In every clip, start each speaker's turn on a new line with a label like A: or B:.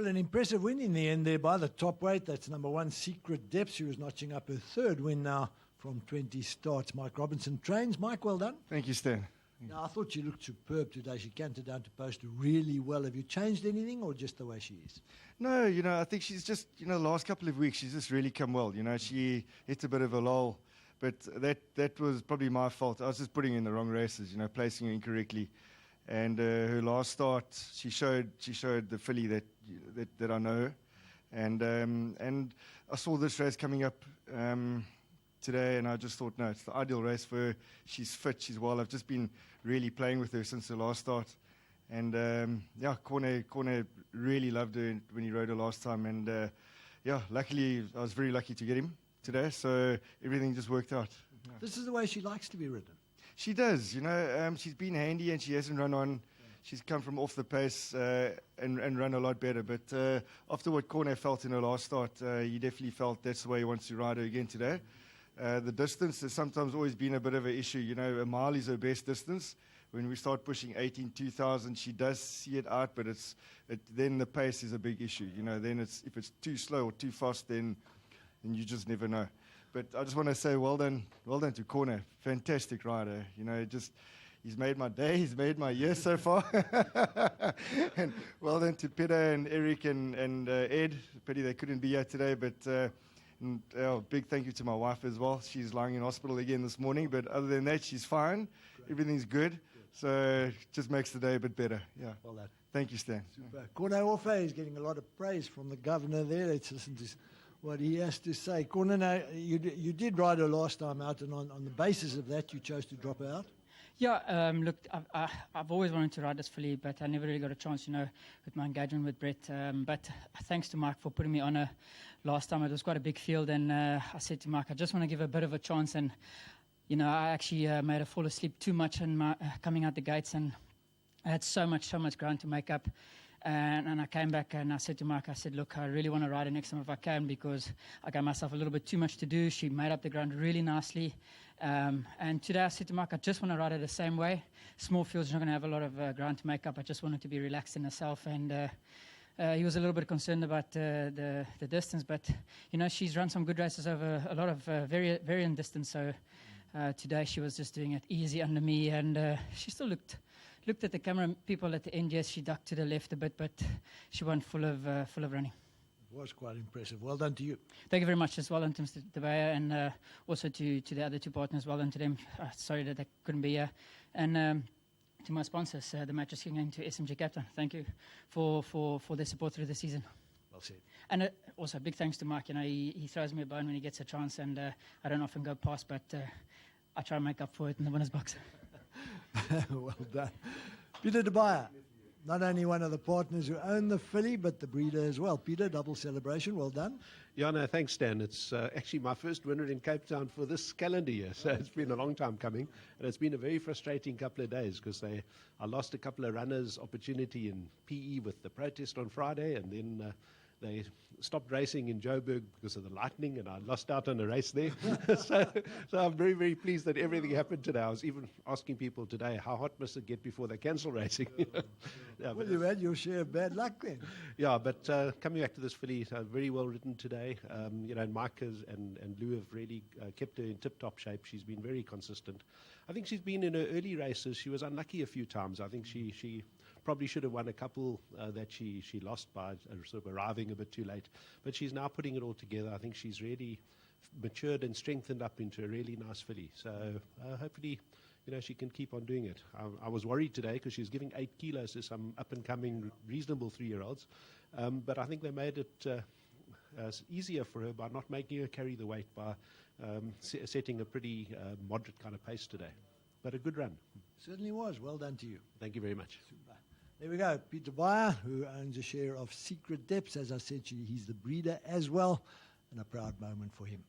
A: Well, an impressive win in the end there by the top weight. That's number 1, Secret Depth. She was notching up her 3rd win now from 20 starts. Mike Robinson trains. Mike, well done.
B: Thank you, Stan.
A: Now, I thought she looked superb today. She canted down to post really well. Have you changed anything or just the way she is?
B: No, I think she's just, the last couple of weeks, she's just really come well. She hit a bit of a lull, but that was probably my fault. I was just putting her in the wrong races, placing her incorrectly. And her last start, she showed the filly that I know her. And I saw this race coming up today, and I just thought, no, it's the ideal race for her. She's fit, she's well. I've just been really playing with her since the last start. And, Corne really loved her when he rode her last time. And, luckily, I was very lucky to get him today. So everything just worked out.
A: This is the way she likes to be ridden.
B: She does, she's been handy and she hasn't run on. She's come from off the pace and run a lot better. But after what Corne felt in her last start, he definitely felt that's the way he wants to ride her again today. The distance has sometimes always been a bit of an issue. A mile is her best distance. When we start pushing 18, 2000, she does see it out, but then the pace is a big issue. Then if it's too slow or too fast, then you just never know. But I just want to say well done to Corne. Fantastic rider. He's made my day. He's made my year so far. And well done to Peter and Eric and Ed. Pity they couldn't be here today, but big thank you to my wife as well. She's lying in hospital again this morning, but other than that, she's fine. Great. Everything's good. So it just makes the day a bit better. Yeah.
A: Well done.
B: Thank you, Stan.
A: Super. Corne Orfe is getting a lot of praise from the governor there. Let's listen to what he has to say. Corne, you did ride her last time out, and on the basis of that, you chose to drop her out?
C: Yeah, look, I've always wanted to ride this filly, but I never really got a chance, with my engagement with Brett. But thanks to Mike for putting me on her last time. It was quite a big field, and I said to Mike, I just want to give her a bit of a chance. And, I actually made her fall asleep too much coming out the gates, and I had so much ground to make up. And I came back and I said to Mike, I said, look, I really want to ride her next time if I can, because I gave myself a little bit too much to do. She made up the ground really nicely. And today I said to Mike, I just want to ride her the same way. Small field's not going to have a lot of ground to make up. I just wanted to be relaxed in herself. And he was a little bit concerned about the distance. But, she's run some good races over a lot of varying distance. So today she was just doing it easy under me. And she still looked at the camera people at the end. Yes, she ducked to the left a bit, but she went full of running.
A: It was quite impressive. Well done to you.
C: Thank you very much as well, and to Mr. De Beyer, and also to the other two partners. Well done to them. Sorry that they couldn't be here. And to my sponsors, the Mattress King, and to SMG Captain. Thank you for their support through the season.
A: Well said.
C: And also big thanks to Mike. He throws me a bone when he gets a chance, and I don't often go past, but I try to make up for it in the winner's box.
A: Well done. Peter De Beyer, not only one of the partners who own the filly, but the breeder as well. Peter, double celebration. Well done.
D: Yeah, no, thanks, Stan. It's actually my first winner in Cape Town for this calendar year, so it's been a long time coming. And it's been a very frustrating couple of days because I lost a couple of runners' opportunity in PE with the protest on Friday, and then they stopped racing in Joburg because of the lightning, and I lost out on a race there. so I'm very, very pleased that everything happened today. I was even asking people today, how hot must it get before they cancel racing?
A: Yeah, well, you had your share of bad luck then.
D: Yeah, but coming back to this filly, very well ridden today. And Mike and Lou have really kept her in tip-top shape. She's been very consistent. I think she's been in her early races. She was unlucky a few times. I think she probably should have won a couple that she lost by sort of arriving a bit too late. But she's now putting it all together. I think she's really matured and strengthened up into a really nice filly. So hopefully, she can keep on doing it. I was worried today because she was giving 8 kilos to some up-and-coming, reasonable 3-year-olds. But I think they made it easier for her by not making her carry the weight, by setting a pretty moderate kind of pace today. But a good run.
A: Certainly was. Well done to you.
D: Thank you very much.
A: Super. There we go. Peter Beyer, who owns a share of Secret Depths. As I said, he's the breeder as well, and a proud moment for him.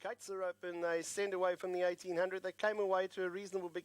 E: Gates are open. They send away from the 1800. They came away to a reasonable beginning.